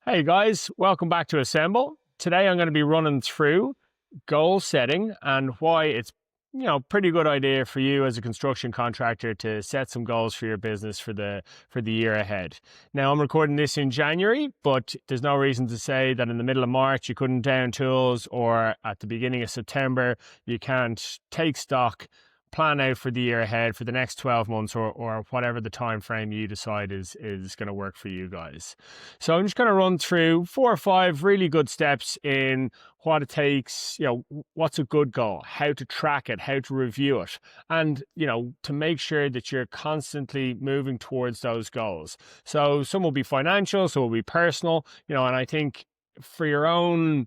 Hey guys, welcome back to Assemble. Today I'm going to be running through goal setting and why it's pretty good idea for you as a construction contractor to set some goals for your business for the year ahead. Now I'm recording this in January, but there's no reason to say that in the middle of March you couldn't down tools, or at the beginning of September you can't take stock, plan out for the year ahead for the next 12 months or whatever the time frame you decide is going to work for you guys. So I'm just going to run through 4 or 5 really good steps in what it takes, what's a good goal, how to track it, how to review it, and, to make sure that you're constantly moving towards those goals. So some will be financial, some will be personal, and I think for your own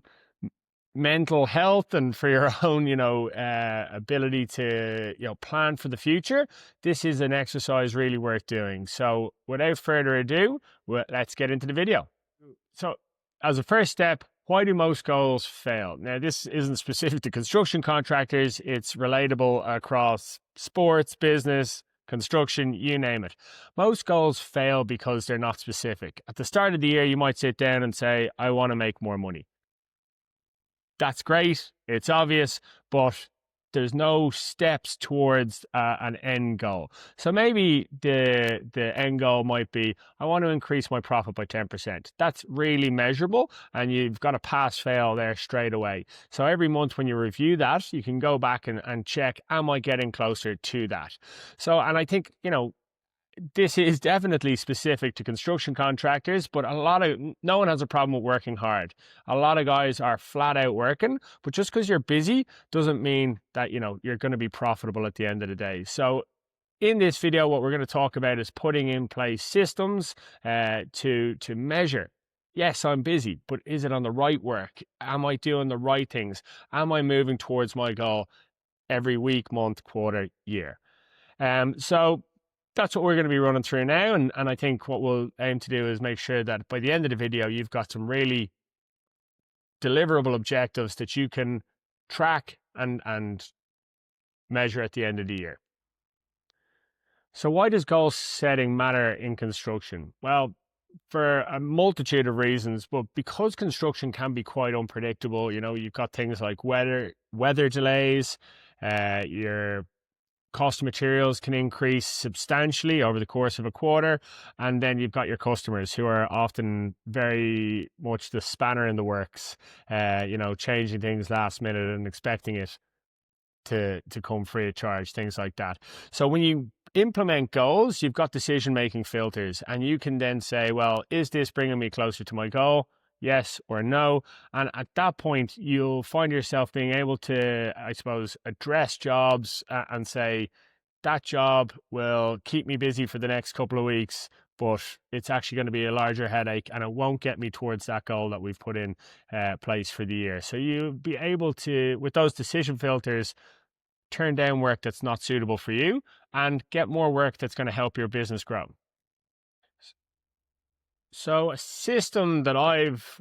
mental health and for your own ability to plan for the future, this is an exercise really worth doing. So without further ado, let's get into the video. So as a first step, why do most goals fail? Now, this isn't specific to construction contractors. It's relatable across sports, business, construction, you name it. Most goals fail because they're not specific. At the start of the year, you might sit down and say, I want to make more money. That's great, it's obvious, but there's no steps towards an end goal. So maybe the end goal might be, I want to increase my profit by 10%. That's really measurable, and you've got a pass-fail there straight away. So every month when you review that, you can go back and check, am I getting closer to that? So, and I think, this is definitely specific to construction contractors, but no one has a problem with working hard. A lot of guys are flat out working, but just because you're busy doesn't mean that, you're going to be profitable at the end of the day. So in this video, what we're going to talk about is putting in place systems to measure. Yes, I'm busy, but is it on the right work? Am I doing the right things? Am I moving towards my goal every week, month, quarter, year? So that's what we're going to be running through now. And I think what we'll aim to do is make sure that by the end of the video, you've got some really deliverable objectives that you can track and measure at the end of the year. So why does goal setting matter in construction? Well, for a multitude of reasons, but because construction can be quite unpredictable, you've got things like weather delays, your cost of materials can increase substantially over the course of a quarter. And then you've got your customers, who are often very much the spanner in the works, changing things last minute and expecting it to come free of charge, things like that. So when you implement goals, you've got decision-making filters, and you can then say, well, is this bringing me closer to my goal? Yes or no. And at that point, you'll find yourself being able to, I suppose, address jobs and say, that job will keep me busy for the next couple of weeks, but it's actually going to be a larger headache and it won't get me towards that goal that we've put in place for the year. So you'll be able to, with those decision filters, turn down work that's not suitable for you and get more work that's going to help your business grow. So a system that I've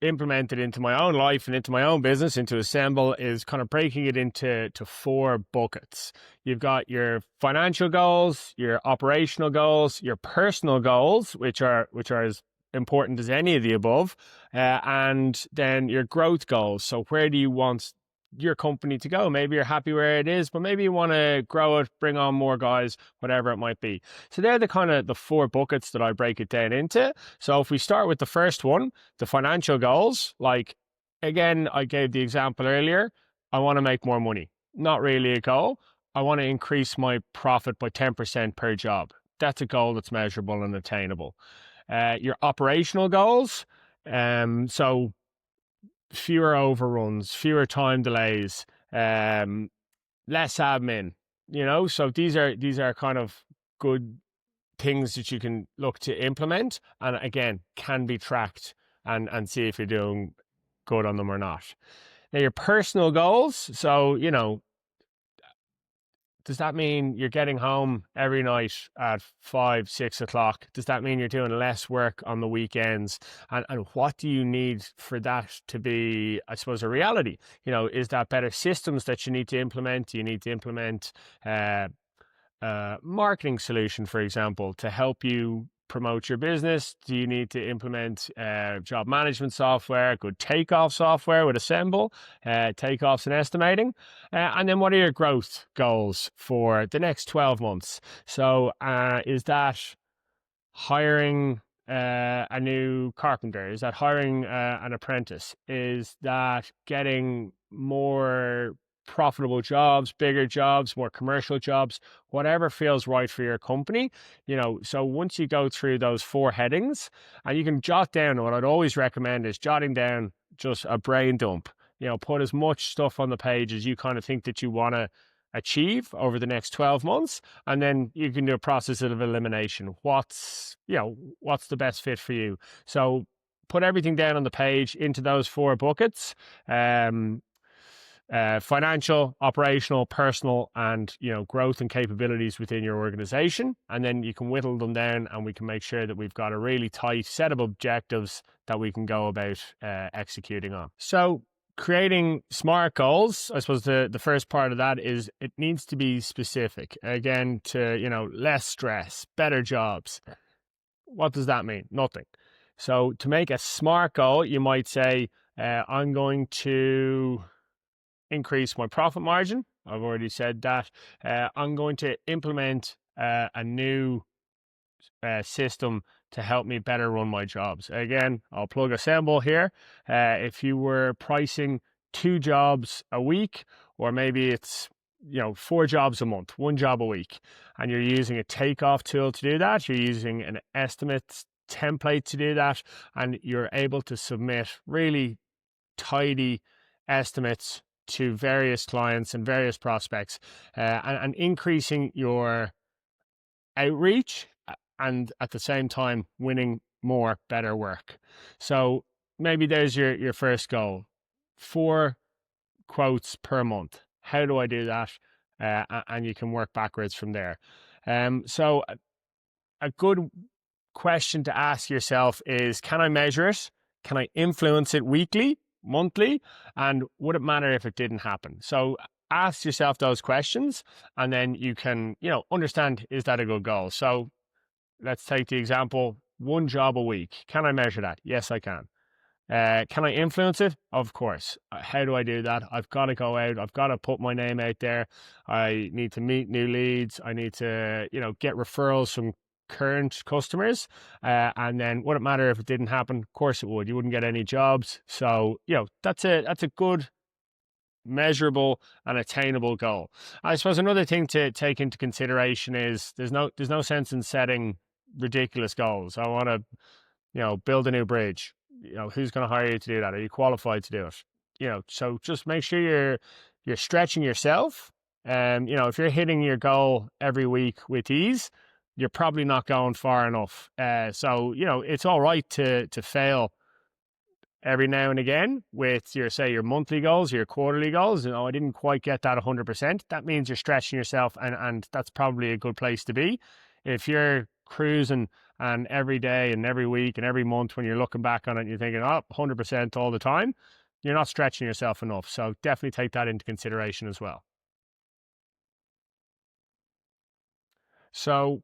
implemented into my own life and into my own business, into Assemble, is kind of breaking it into 4 buckets. You've got your financial goals, your operational goals, your personal goals, which are as important as any of the above, and then your growth goals. So where do you want your company to go? Maybe you're happy where it is, but maybe you want to grow it, bring on more guys, whatever it might be. So they're the 4 buckets that I break it down into. So if we start with the first one, the financial goals, like, again, I gave the example earlier, I want to make more money. Not really a goal. I want to increase my profit by 10% per job. That's a goal that's measurable and attainable. Your operational goals, so fewer overruns, fewer time delays, less admin, so these are kind of good things that you can look to implement, and again, can be tracked and see if you're doing good on them or not. Now, your personal goals, so does that mean you're getting home every night at 5, 6 o'clock? Does that mean you're doing less work on the weekends? And what do you need for that to be, I suppose, a reality? Is that better systems that you need to implement? Do you need to implement a marketing solution, for example, to help you promote your business? Do you need to implement job management software, good takeoff software with Assemble, takeoffs and estimating? And then what are your growth goals for the next 12 months? So is that hiring a new carpenter? Is that hiring an apprentice? Is that getting more profitable jobs, bigger jobs, more commercial jobs, whatever feels right for your company? So once you go through those 4 headings, and you can jot down, what I'd always recommend is jotting down just a brain dump. Put as much stuff on the page as you kind of think that you want to achieve over the next 12 months, and then you can do a process of elimination. What's the best fit for you? So put everything down on the page into those 4 buckets: financial, operational, personal, and growth and capabilities within your organization. And then you can whittle them down, and we can make sure that we've got a really tight set of objectives that we can go about executing on. So creating SMART goals, I suppose the first part of that is it needs to be specific. Again, to less stress, better jobs. What does that mean? Nothing. So to make a SMART goal, you might say, I'm going to increase my profit margin. I've already said that. I'm going to implement a new system to help me better run my jobs. Again, I'll plug Assemble here. If you were pricing 2 jobs a week, or maybe it's 4 jobs a month, 1 job a week, and you're using a takeoff tool to do that, you're using an estimate template to do that, and you're able to submit really tidy estimates to various clients and various prospects, and increasing your outreach, and at the same time winning more better work. So maybe there's your first goal: 4 quotes per month. How do I do that? And you can work backwards from there. So a good question to ask yourself is, can I measure it? Can I influence it weekly, monthly? And would it matter if it didn't happen? So ask yourself those questions, and then you can understand, is that a good goal? So let's take the example, 1 job a week. Can I measure that? Yes, I can. Can I influence it? Of course. How do I do that? I've got to go out. I've got to put my name out there. I need to meet new leads. I need to, get referrals from current customers. And then would it matter if it didn't happen? Of course it would. You wouldn't get any jobs. So, that's a good, measurable and attainable goal. I suppose another thing to take into consideration is there's no sense in setting ridiculous goals. I want to build a new bridge. Who's going to hire you to do that? Are you qualified to do it? So just make sure you're stretching yourself. If you're hitting your goal every week with ease, you're probably not going far enough. So it's all right to fail every now and again with your monthly goals, your quarterly goals. I didn't quite get that 100%. That means you're stretching yourself, and that's probably a good place to be. If you're cruising, and every day and every week and every month, when you're looking back on it, you're thinking, 100% all the time, you're not stretching yourself enough. So definitely take that into consideration as well. So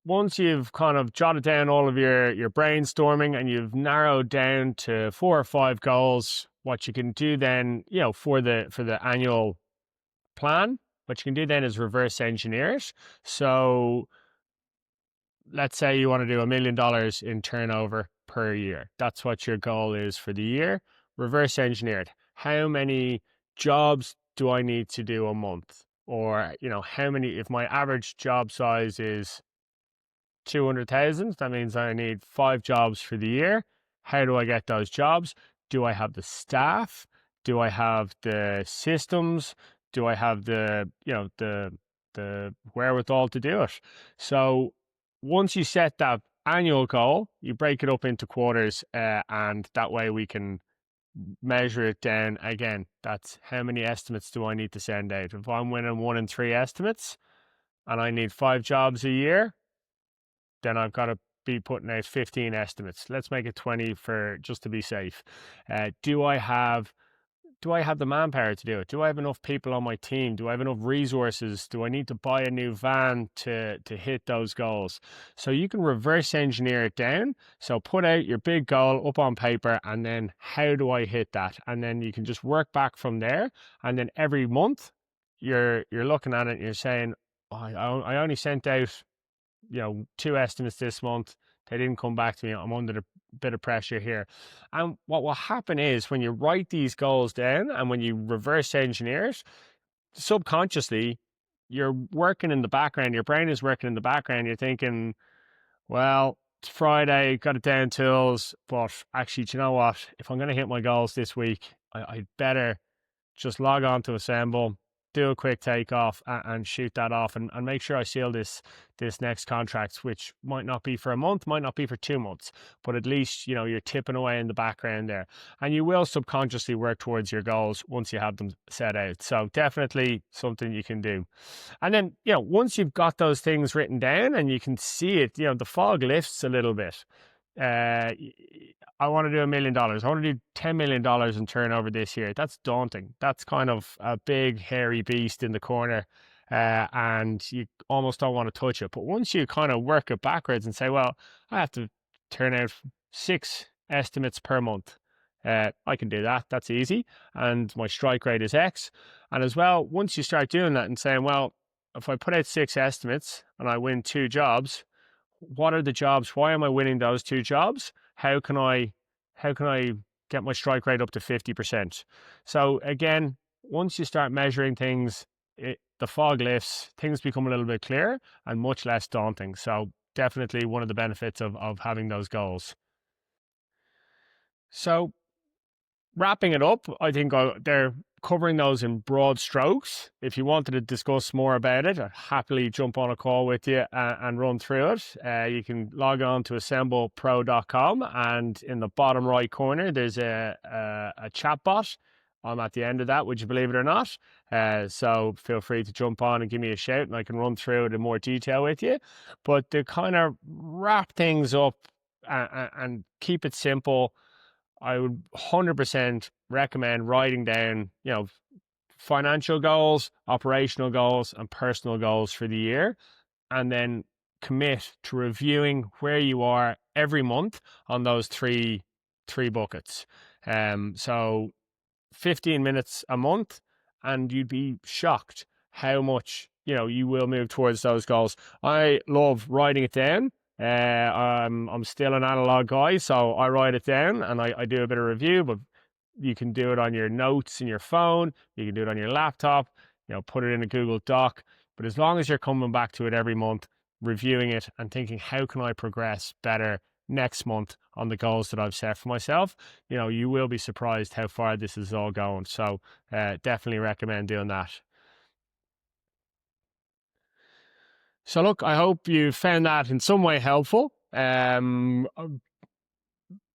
once you've kind of jotted down all of your brainstorming, and you've narrowed down to 4 or 5 goals, what you can do then, for the annual plan, what you can do then is reverse engineer it. So let's say you want to do $1 million in turnover per year. That's what your goal is for the year. Reverse engineer it. How many jobs do I need to do a month? Or, how many, if my average job size is 200,000, that means I need 5 jobs for the year. How do I get those jobs? Do I have the staff? Do I have the systems? Do I have the wherewithal to do it? So once you set that annual goal, you break it up into quarters, and that way we can measure it down. Again, that's how many estimates do I need to send out? If I'm winning 1 in 3 estimates and I need 5 jobs a year, then I've got to be putting out 15 estimates. Let's make it 20 for just to be safe. Do I have do I have the manpower to do it? Do I have enough people on my team? Do I have enough resources? Do I need to buy a new van to hit those goals? So you can reverse engineer it down. So put out your big goal up on paper, and then how do I hit that? And then you can just work back from there. And then every month you're looking at it and you're saying, oh, I only sent out 2 estimates this month. They didn't come back to me. I'm under a bit of pressure here. And what will happen is when you write these goals down and when you reverse engineer it, subconsciously, you're working in the background. Your brain is working in the background. You're thinking, well, it's Friday, got it down tools, but actually, do you know what? If I'm going to hit my goals this week, I'd better just log on to Assemble, do a quick takeoff and shoot that off and make sure I seal this next contract, which might not be for a month, might not be for 2 months, but at least, you're tipping away in the background there. And you will subconsciously work towards your goals once you have them set out. So definitely something you can do. And then, once you've got those things written down and you can see it, the fog lifts a little bit. I want to do $1 million. I want to do $10 million in turnover this year. That's daunting. That's kind of a big, hairy beast in the corner. And you almost don't want to touch it. But once you kind of work it backwards and say, well, I have to turn out 6 estimates per month. I can do that. That's easy. And my strike rate is X. And as well, once you start doing that and saying, well, if I put out 6 estimates and I win 2 jobs, what are the jobs? Why am I winning those 2 jobs? How can I get my strike rate up to 50%? So again, once you start measuring things, the fog lifts, things become a little bit clearer and much less daunting. So definitely one of the benefits of having those goals. So wrapping it up, I think they're covering those in broad strokes. If you wanted to discuss more about it, I'd happily jump on a call with you and run through it. You can log on to assemblepro.com, and in the bottom right corner, there's a chat bot. I'm at the end of that, would you believe it or not? So feel free to jump on and give me a shout, and I can run through it in more detail with you. But to kind of wrap things up and keep it simple, I would 100% recommend writing down, financial goals, operational goals, and personal goals for the year, and then commit to reviewing where you are every month on those three buckets. So 15 minutes a month, and you'd be shocked how much, you will move towards those goals. I love writing it down. I'm still an analog guy, so I write it down and I do a bit of review, but you can do it on your notes in your phone, you can do it on your laptop, put it in a Google Doc. But as long as you're coming back to it every month, reviewing it and thinking, how can I progress better next month on the goals that I've set for myself, you will be surprised how far this is all going. So definitely recommend doing that. So look, I hope you found that in some way helpful.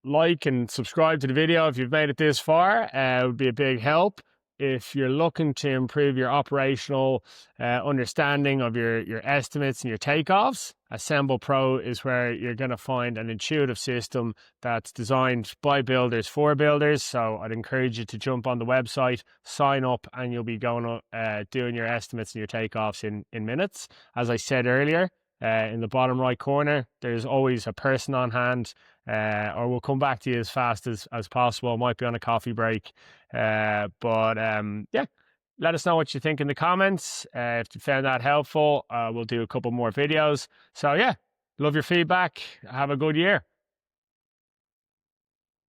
Like and subscribe to the video if you've made it this far. It would be a big help. If you're looking to improve your operational understanding of your estimates and your takeoffs, Assemble Pro is where you're going to find an intuitive system that's designed by builders for builders. So I'd encourage you to jump on the website, sign up, and you'll be going doing your estimates and your takeoffs in minutes. As I said earlier, in the bottom right corner, there's always a person on hand, or we'll come back to you as fast as possible. It might be on a coffee break. But let us know what you think in the comments. If you found that helpful, we'll do a couple more videos. So love your feedback. Have a good year.